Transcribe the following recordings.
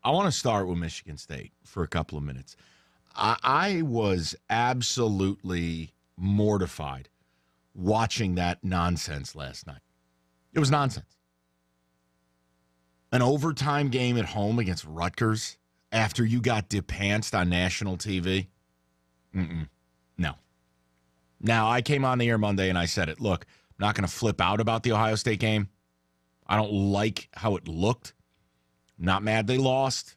I want to start with Michigan State for a couple of minutes. I was absolutely mortified watching that nonsense last night. It was nonsense. An overtime game at home against Rutgers after you got depantsed on national TV? No. Now, I came on the air Monday and I said it. Look, I'm not going to flip out about the Ohio State game. I don't like how it looked. I'm not mad they lost.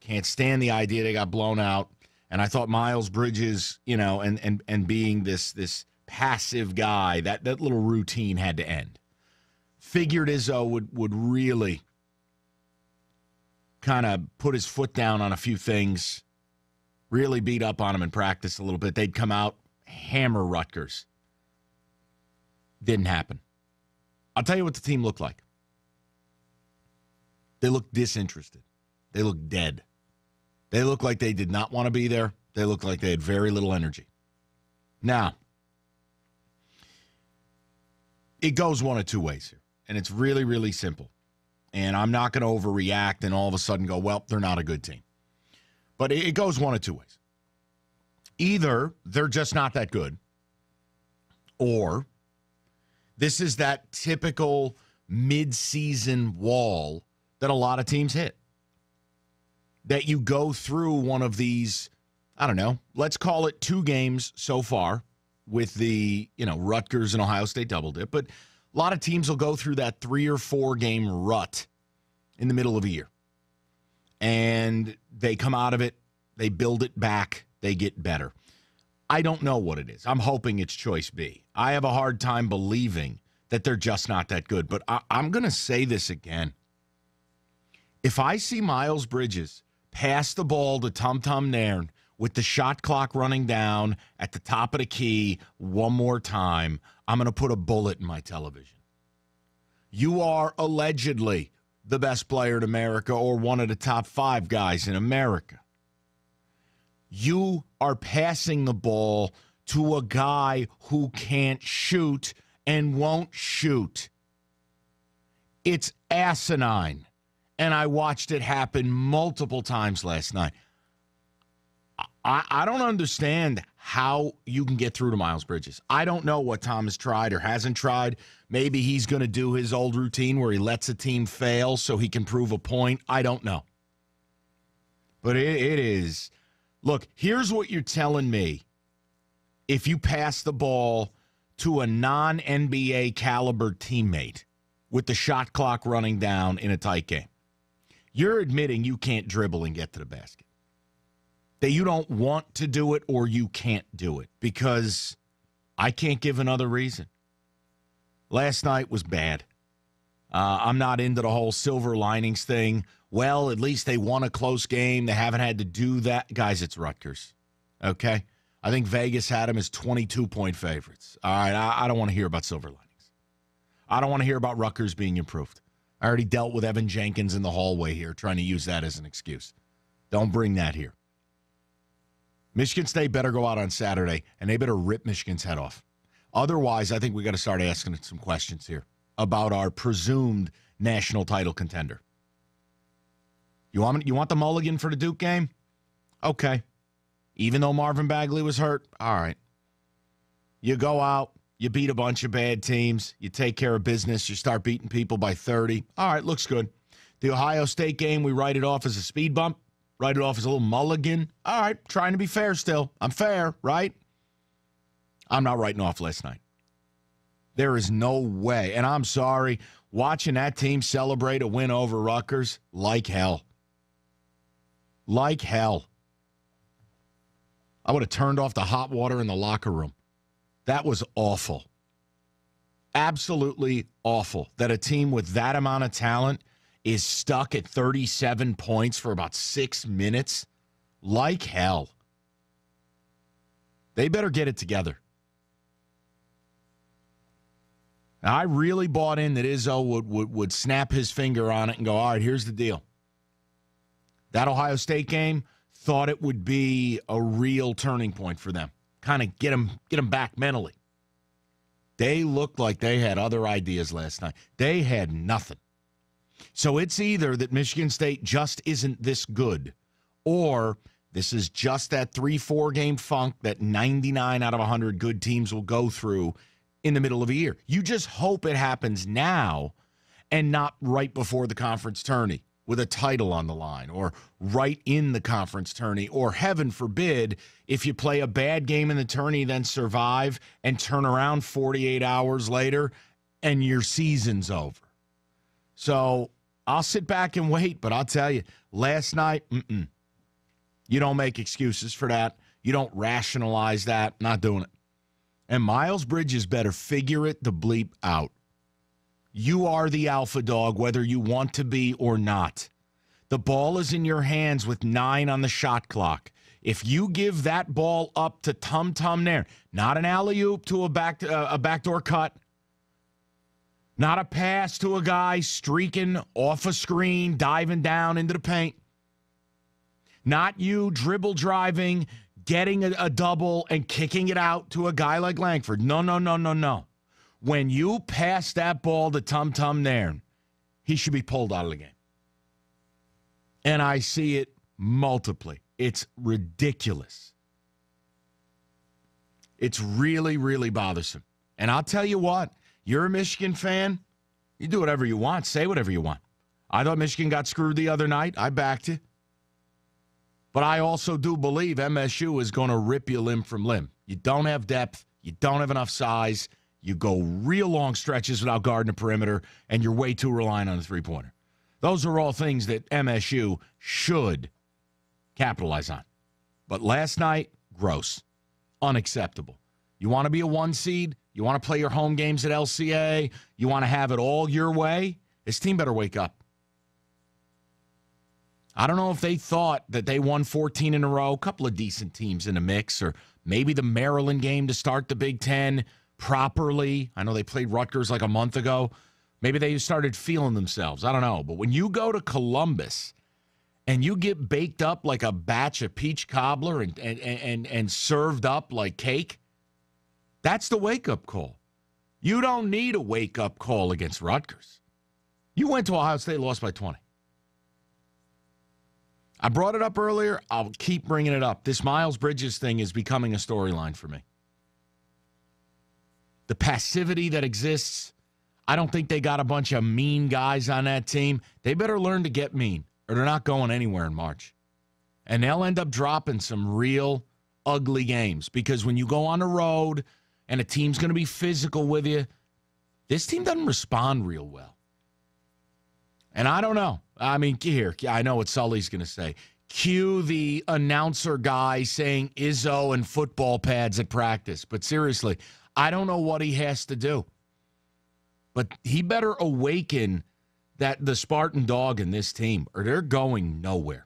Can't stand the idea they got blown out. And I thought Miles Bridges, and being this passive guy, that little routine had to end. Figured Izzo would really kind of put his foot down on a few things, really beat up on him in practice a little bit. They'd come out, hammer Rutgers. Didn't happen. I'll tell you what the team looked like. They looked disinterested. They looked dead. They looked like they did not want to be there. They looked like they had very little energy. Now, it goes one of two ways here, and it's really, really simple. And I'm not going to overreact and all of a sudden go, well, they're not a good team. But it goes one of two ways. Either they're just not that good, or this is that typical mid-season wall that a lot of teams hit. That you go through one of these, I don't know, let's call it 2 games so far with the, Rutgers and Ohio State double dip. But a lot of teams will go through that 3 or 4 game rut in the middle of a year. And they come out of it, they build it back, they get better. I don't know what it is. I'm hoping it's choice B. I have a hard time believing that they're just not that good. But I'm going to say this again. If I see Miles Bridges pass the ball to Tum Tum Nairn with the shot clock running down at the top of the key one more time, I'm going to put a bullet in my television. You are allegedly the best player in America or one of the top 5 guys in America. You are passing the ball to a guy who can't shoot and won't shoot. It's asinine. And I watched it happen multiple times last night. I don't understand how you can get through to Miles Bridges. I don't know what Tom has tried or hasn't tried. Maybe he's going to do his old routine where he lets a team fail so he can prove a point. I don't know. But it is. Look, here's what you're telling me. If you pass the ball to a non-NBA caliber teammate with the shot clock running down in a tight game, you're admitting you can't dribble and get to the basket. That you don't want to do it or you can't do it, because I can't give another reason. Last night was bad. I'm not into the whole silver linings thing. Well, at least they won a close game. They haven't had to do that. Guys, it's Rutgers. Okay? I think Vegas had them as 22-point favorites. All right, I don't want to hear about silver linings. I don't want to hear about Rutgers being improved. I already dealt with Evan Jenkins in the hallway here, trying to use that as an excuse. Don't bring that here. Michigan State better go out on Saturday, and they better rip Michigan's head off. Otherwise, I think we got to start asking some questions here about our presumed national title contender. You want the mulligan for the Duke game? Okay. Even though Marvin Bagley was hurt? All right. You go out. You beat a bunch of bad teams. You take care of business. You start beating people by 30. All right, looks good. The Ohio State game, we write it off as a speed bump. Write it off as a little mulligan. All right, trying to be fair still. I'm fair, right? I'm not writing off last night. There is no way. And I'm sorry, watching that team celebrate a win over Rutgers, like hell. Like hell. I would have turned off the hot water in the locker room. That was awful. Absolutely awful that a team with that amount of talent is stuck at 37 points for about 6 minutes. Like hell. They better get it together. I really bought in that Izzo would snap his finger on it and go, all right, here's the deal. That Ohio State game, thought it would be a real turning point for them. Kind of get them back mentally. They looked like they had other ideas last night. They had nothing. So it's either that Michigan State just isn't this good, or this is just that 3-4 game funk that 99 out of 100 good teams will go through in the middle of a year. You just hope it happens now and not right before the conference tourney with a title on the line, or right in the conference tourney, or heaven forbid, if you play a bad game in the tourney, then survive and turn around 48 hours later and your season's over. So I'll sit back and wait, but I'll tell you, last night, you don't make excuses for that. You don't rationalize that. Not doing it. And Miles Bridges better figure it the bleep out. You are the alpha dog, whether you want to be or not. The ball is in your hands with 9 on the shot clock. If you give that ball up to Tum Tum Nairn, not an alley-oop to a backdoor cut, not a pass to a guy streaking off a screen, diving down into the paint, not you dribble driving, getting a double and kicking it out to a guy like Langford. No. When you pass that ball to Tum Tum Nairn, he should be pulled out of the game. And I see it multiply. It's ridiculous. It's really, really bothersome. And I'll tell you what, you're a Michigan fan, you do whatever you want, say whatever you want. I thought Michigan got screwed the other night. I backed you. But I also do believe MSU is going to rip you limb from limb. You don't have depth. You don't have enough size. You go real long stretches without guarding the perimeter, and you're way too reliant on the three-pointer. Those are all things that MSU should capitalize on. But last night, gross. Unacceptable. You want to be a 1 seed? You want to play your home games at LCA? You want to have it all your way? This team better wake up. I don't know if they thought that they won 14 in a row, a couple of decent teams in the mix, or maybe the Maryland game to start the Big Ten properly. I know they played Rutgers like a month ago. Maybe they started feeling themselves. I don't know. But when you go to Columbus and you get baked up like a batch of peach cobbler and served up like cake, that's the wake-up call. You don't need a wake-up call against Rutgers. You went to Ohio State, lost by 20. I brought it up earlier. I'll keep bringing it up. This Miles Bridges thing is becoming a storyline for me. The passivity that exists, I don't think they got a bunch of mean guys on that team. They better learn to get mean, or they're not going anywhere in March. And they'll end up dropping some real ugly games, because when you go on the road and a team's going to be physical with you, this team doesn't respond real well. And I don't know. I mean, here, I know what Sully's going to say. Cue the announcer guy saying Izzo and football pads at practice. But seriously, I don't know what he has to do. But he better awaken the Spartan dog in this team, or they're going nowhere.